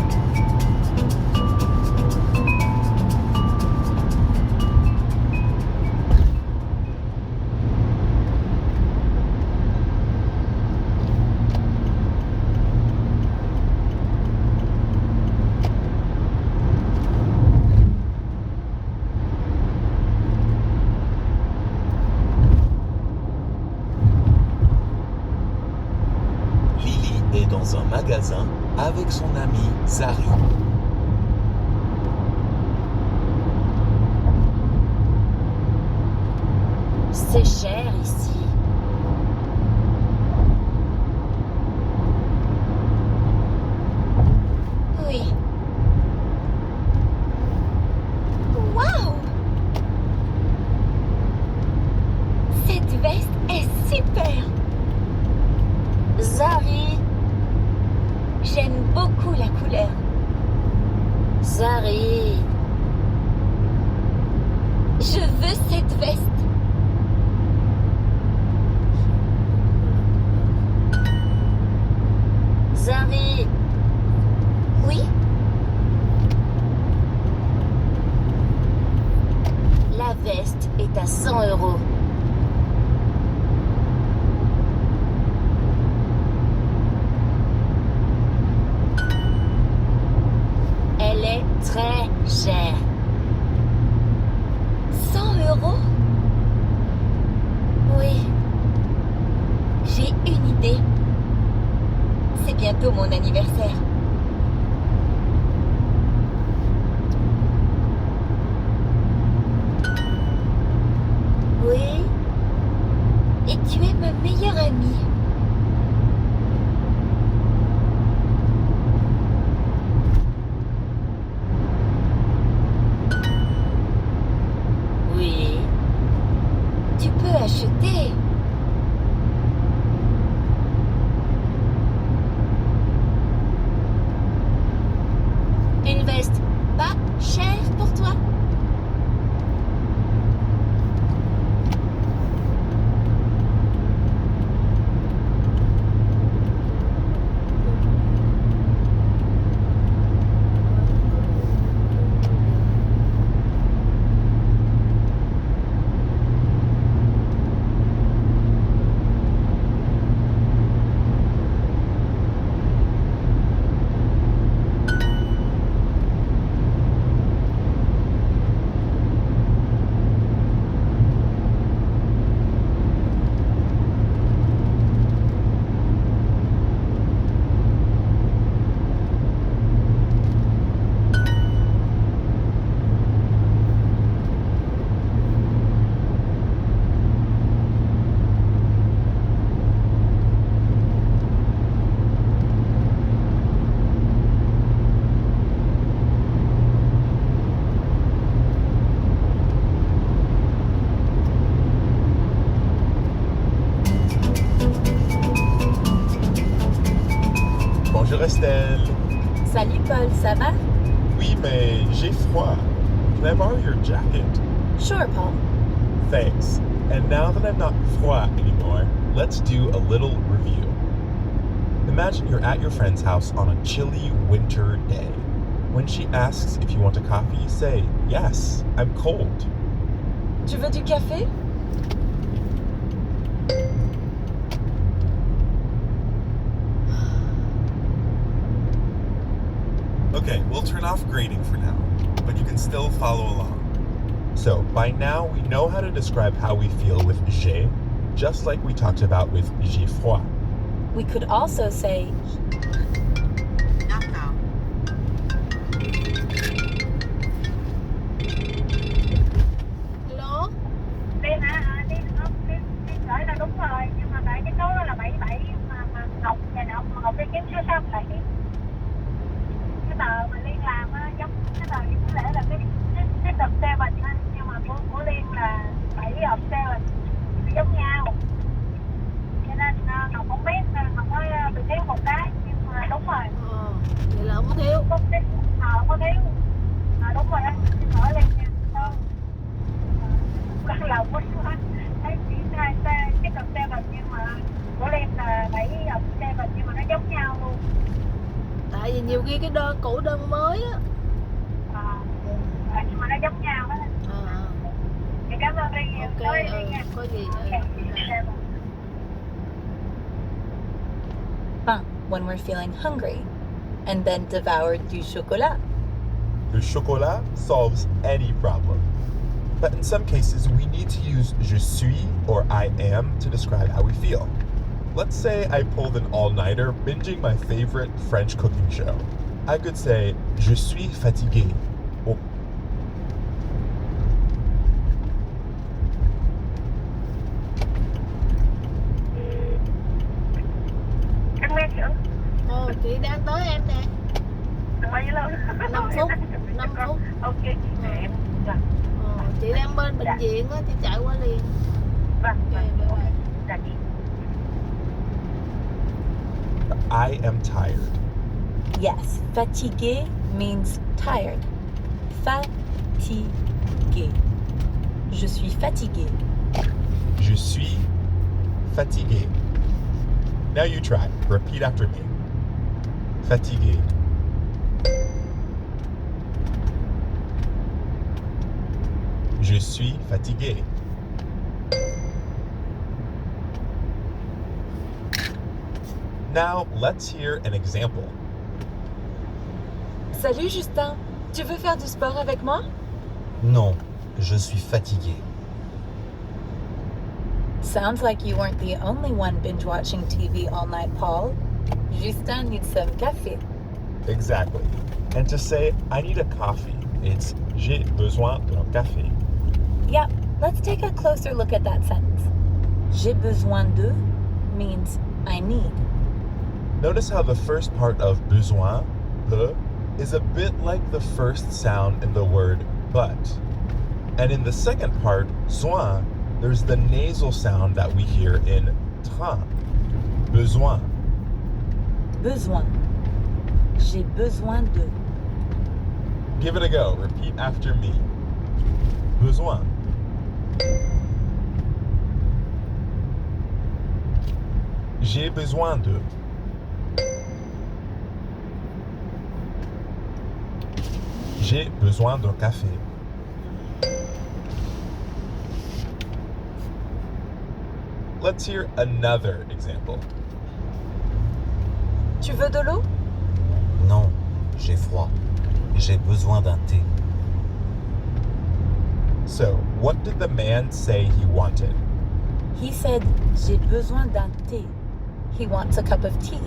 Lily est dans un magasin avec son amie Zari. C'est cher ici. Oui. Waouh! Cette veste est super. Zari. J'aime beaucoup la couleur. Zari. Je veux cette veste. Zari. Oui? La veste est à 100 €. Elle est très chère. 100 €? Oui. J'ai une idée. C'est bientôt mon anniversaire. Oui. Et tu es ma meilleure amie. Oui. Tu peux acheter. Une veste pas chère pour toi? Bonjour Estelle. Salut Paul, ça va? Oui, mais j'ai froid. Can I borrow your jacket? Sure, Paul. Thanks. And now that I'm not froid anymore, let's do a little review. Imagine you're at your friend's house on a chilly winter day. When she asks if you want a coffee, say, yes, I'm cold. Tu veux du café? Okay, we'll turn off grading for now, but you can still follow along. So by now we know how to describe how we feel with j'ai, just like we talked about with j'ai froid. We could also say, Not now. Hello? Tiên hả? Tiên gửi là đúng rồi, nhưng mà tại cái số đó là 77 mà Ngọc nhà nọ Ngọc đi kiếm số 67. Cái tờ mà Liên làm á giống cái tờ có lẽ là cái tập 7 á, nhưng mà của Liên là 7 hợp 7 giống nhau. Cho nên Ngọc không biết nên Ngọc mới bị thiếu một cái, nhưng mà đúng rồi. Vậy là không có thiếu. Không có thiếu. Đúng rồi anh, xin lỗi Liên nha. Con lòng quá thấy chỉ hai cái tập 7 nhưng mà của Liên là 7 hợp 7 nhưng mà nó giống nhau luôn. Tại vì nhiều khi cái đơn cũ đơn mới á. Nhưng mà nó giống nhau đó. Thì cảm ơn Liên nhiều. Ok, có gì. pain when we're feeling hungry, and then devour du chocolat. Le chocolat solves any problem. But in some cases, we need to use je suis or I am to describe how we feel. Let's say I pulled an all-nighter binging my favorite French cooking show. I could say, je suis fatigué. Or Anh nghe chưa? Chị đang tới em nè. Bao nhiêu lâu? 5 phút. 5 phút. Ok, em rồi. Chị đang bên bệnh viện á, chị chạy qua liền. Vâng, bye. Dạ chị. I am tired. Yes, fatigué means tired. Fatigué. Je suis fatigué. Je suis fatigué. Now you try. Repeat after me. Fatigué. Je suis fatigué. Now let's hear an example. Salut Justin, tu veux faire du sport avec moi? Non, je suis fatigué. Sounds like you weren't the only one binge watching TV all night, Paul. Justin needs some café. Exactly. And to say, I need a coffee, it's j'ai besoin d'un café. Yeah, let's take a closer look at that sentence. J'ai besoin de means I need. Notice how the first part of besoin, le, is a bit like the first sound in the word but. And in the second part, soin, there's the nasal sound that we hear in train. Besoin. Besoin. J'ai besoin de. Give it a go. Repeat after me. Besoin. J'ai besoin de. J'ai besoin d'un café. Let's hear another example. Tu veux de l'eau? Non, j'ai froid. J'ai besoin d'un thé. So, what did the man say he wanted? He said, j'ai besoin d'un thé. He wants a cup of tea.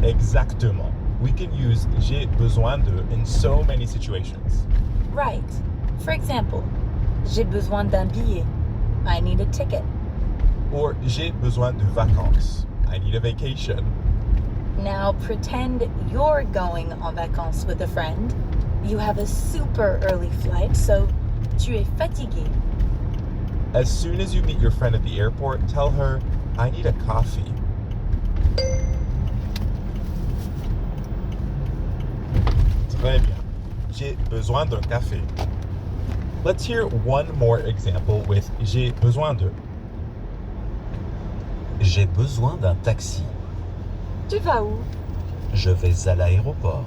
Exactement. We can use j'ai besoin de in so many situations. Right. For example, j'ai besoin d'un billet. I need a ticket. Or j'ai besoin de vacances. I need a vacation. Now pretend you're going en vacances with a friend. You have a super early flight, so tu es fatigué. As soon as you meet your friend at the airport, tell her, I need a coffee. Très bien. J'ai besoin d'un café. Let's hear one more example with j'ai besoin de. J'ai besoin d'un taxi. Tu vas où? Je vais à l'aéroport.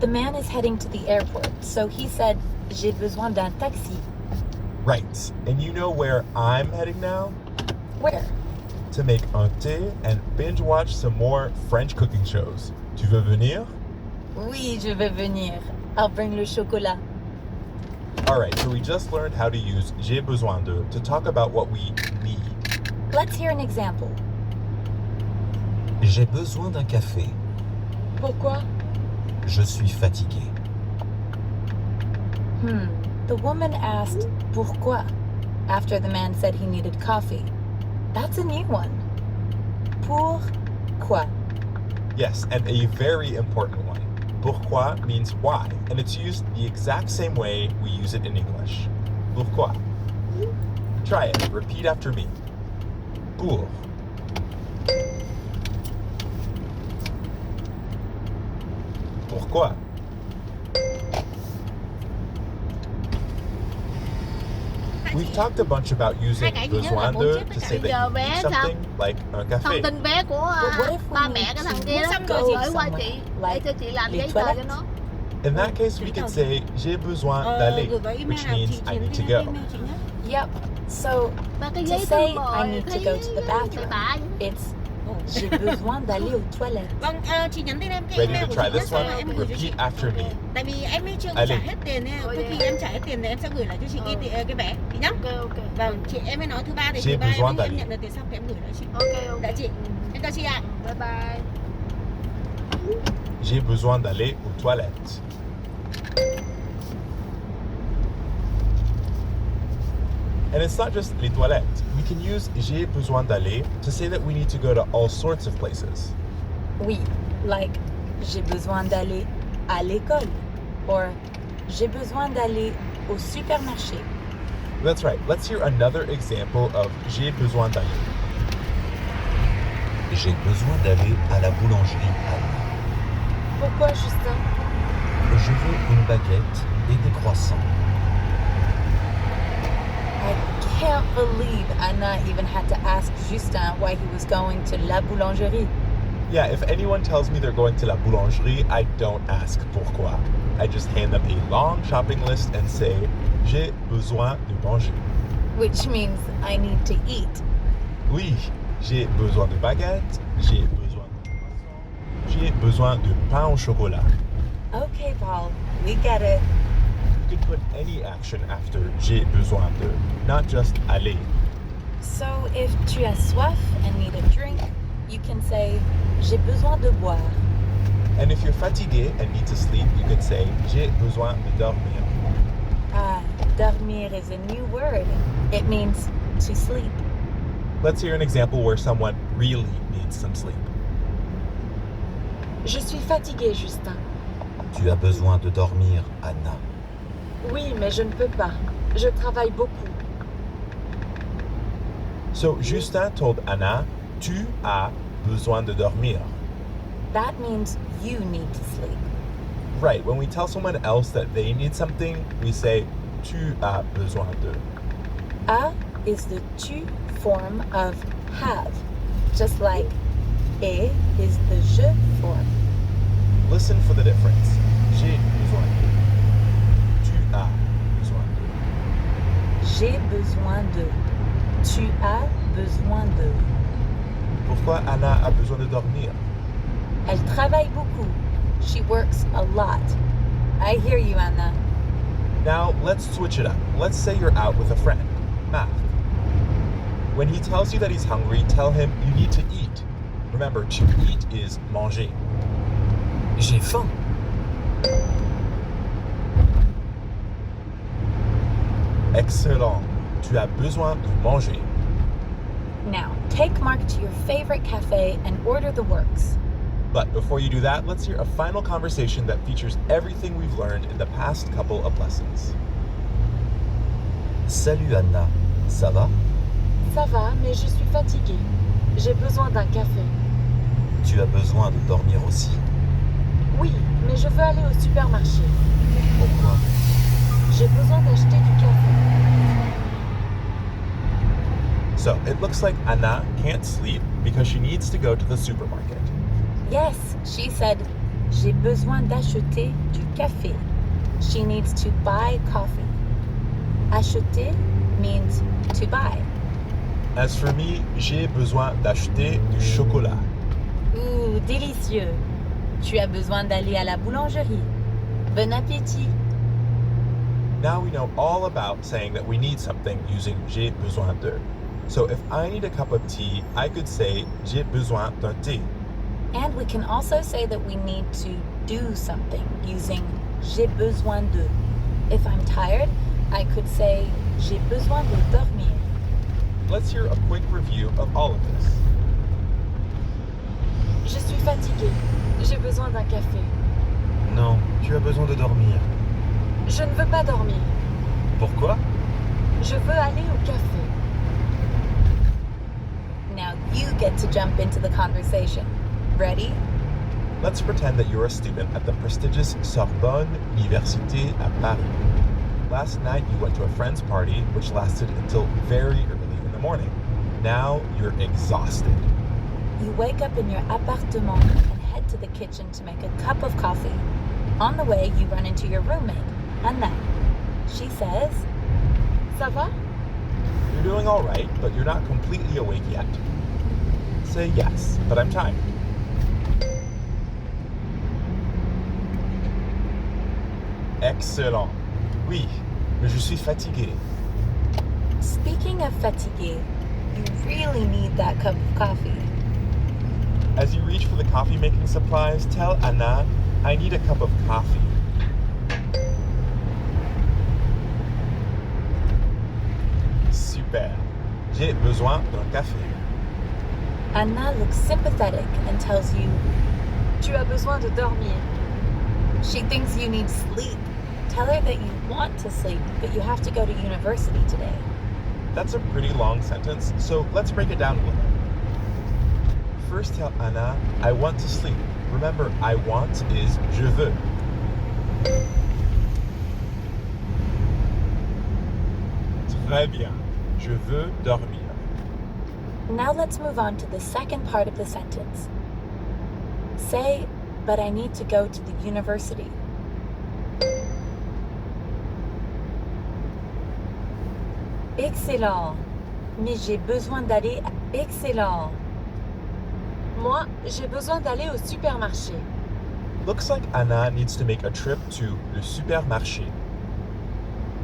The man is heading to the airport, so he said, J'ai besoin d'un taxi. Right. And you know where I'm heading now? Where? To make un thé and binge watch some more French cooking shows. Tu veux venir? Oui, je vais venir. I'll bring le chocolat. Alright, so we just learned how to use j'ai besoin de to talk about what we need. Let's hear an example. J'ai besoin d'un café. Pourquoi? Je suis fatigué. The woman asked, Pourquoi? After the man said he needed coffee. That's a new one. Pourquoi? Yes, and a very important one. Pourquoi means why, and it's used the exact same way we use it in English. Pourquoi? Try it. Repeat after me. Pour. Pourquoi? We've talked a bunch about using besoin de to say that you need something like un Thông café. tin vé của But what if we ba need mẹ cái thằng to kia đó go gửi qua somewhere, chị để like cho chị làm les giấy tờ cho toilettes? nó. In that case, we could say j'ai besoin d'aller, which means I need to go. Yep. So, Ba cái to giấy say tờ bồi I need to go to the bathroom, it's J'ai besoin d'aller aux toilettes. Vâng, chị nhắn tin em cái Ready email to của try chị nhé, this xong one? rồi em gửi cho chị. Repeat after me. Tại vì em ấy chưa trả Allez. hết tiền nên tới khi em trả hết tiền thì em sẽ gửi lại cho chị cái vé chị nhá. Ok. Vâng, chị em ấy nói thứ ba thì J'ai thứ ba besoin em d'aller. nhận được tiền xong thì em gửi lại chị. Ok. Dạ chị. Em chào chị ạ. Bye bye. J'ai besoin d'aller aux toilettes. And it's not just les toilettes. We can use j'ai besoin d'aller to say that we need to go to all sorts of places. Oui, like j'ai besoin d'aller à l'école or j'ai besoin d'aller au supermarché. That's right. Let's hear another example of j'ai besoin d'aller. J'ai besoin d'aller à la boulangerie Anna. Pourquoi, Justin? Je veux une baguette et des croissants. I can't believe Anna even had to ask Justin why he was going to la boulangerie. Yeah, if anyone tells me they're going to la boulangerie, I don't ask pourquoi. I just hand them a long shopping list and say, j'ai besoin de manger. Which means I need to eat. Oui, j'ai besoin de baguette, j'ai besoin de croissant, j'ai besoin de pain au chocolat. Okay, Paul, we get it. You can put any action after j'ai besoin de, not just aller. So if tu as soif and need a drink, you can say j'ai besoin de boire. And if you're fatigué and need to sleep, you can say j'ai besoin de dormir. Ah, dormir is a new word. It means to sleep. Let's hear an example where someone really needs some sleep. Je suis fatiguée, Justin. Tu as besoin de dormir, Anna. Oui, mais je ne peux pas. Je travaille beaucoup. So Justin told Anna, tu as besoin de dormir. That means you need to sleep. Right, when we tell someone else that they need something, we say tu as besoin de. A is the tu form of have, just like et is the je form. Listen for the difference. J'ai besoin de. Tu as besoin de. J'ai besoin de. Tu as besoin de. Pourquoi Anna a besoin de dormir? Elle travaille beaucoup. She works a lot. I hear you, Anna. Now, let's switch it up. Let's say you're out with a friend, Marc. When he tells you that he's hungry, tell him you need to eat. Remember, to eat is manger. J'ai faim. Excellent. Tu as besoin de manger. Now, take Mark to your favorite cafe and order the works. But before you do that, let's hear a final conversation that features everything we've learned in the past couple of lessons. Salut Anna, ça va? Ça va, mais je suis fatiguée. J'ai besoin d'un café. Tu as besoin de dormir aussi. Oui, mais je veux aller au supermarché. Pourquoi? J'ai besoin d'acheter du café. So it looks like Anna can't sleep because she needs to go to the supermarket. Yes, she said, j'ai besoin d'acheter du café. She needs to buy coffee. Acheter means to buy. As for me, j'ai besoin d'acheter du chocolat. Ouh, délicieux. Tu as besoin d'aller à la boulangerie. Bon appétit. Now we know all about saying that we need something using j'ai besoin de. So if I need a cup of tea, I could say j'ai besoin d'un thé. And we can also say that we need to do something using j'ai besoin de. If I'm tired, I could say j'ai besoin de dormir. Let's hear a quick review of all of this. Je suis fatiguée. J'ai besoin d'un café. Non, tu as besoin de dormir. Je ne veux pas dormir. Pourquoi? Je veux aller au café. Now you get to jump into the conversation. Ready? Let's pretend that you're a student at the prestigious Sorbonne Université à Paris. Last night you went to a friend's party, which lasted until very early in the morning. Now you're exhausted. You wake up in your appartement and head to the kitchen to make a cup of coffee. On the way, you run into your roommate, Anna. She says, Ça va? You're doing all right, but you're not completely awake yet. Say yes, but I'm tired. Excellent. Oui, mais je suis fatigué. Speaking of fatigué, you really need that cup of coffee. As you reach for the coffee making supplies, tell Anna, I need a cup of coffee. Super. J'ai besoin d'un café. Anna looks sympathetic and tells you, Tu as besoin de dormir. she thinks you need sleep. Tell her that you want to sleep, but you have to go to university today. That's a pretty long sentence, so let's break it down a little. First tell Anna, I want to sleep. Remember, I want is je veux. Très bien. Je veux dormir. Now let's move on to the second part of the sentence. Say, but I need to go to the university. Excellent. Mais j'ai besoin d'aller à... Excellent. Moi, j'ai besoin d'aller au supermarché. Looks like Anna needs to make a trip to le supermarché.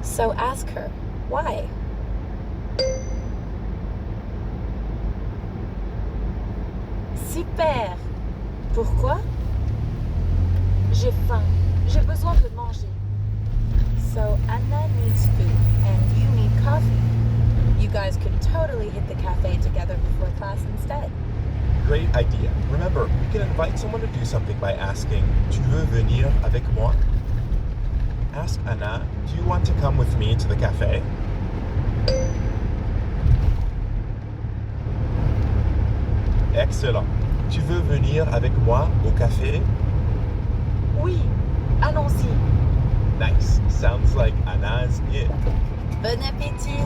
So ask her, why? Super. Pourquoi? J'ai faim. J'ai besoin de manger. So Anna needs food and you need coffee. You guys could totally hit the cafe together before class instead. Great idea. Remember, we can invite someone to do something by asking, Tu veux venir avec moi? Ask Anna, do you want to come with me to the cafe? Excellent. Tu veux venir avec moi au café? Oui, allons-y. Nice. Sounds like Anna's in. Bon appétit!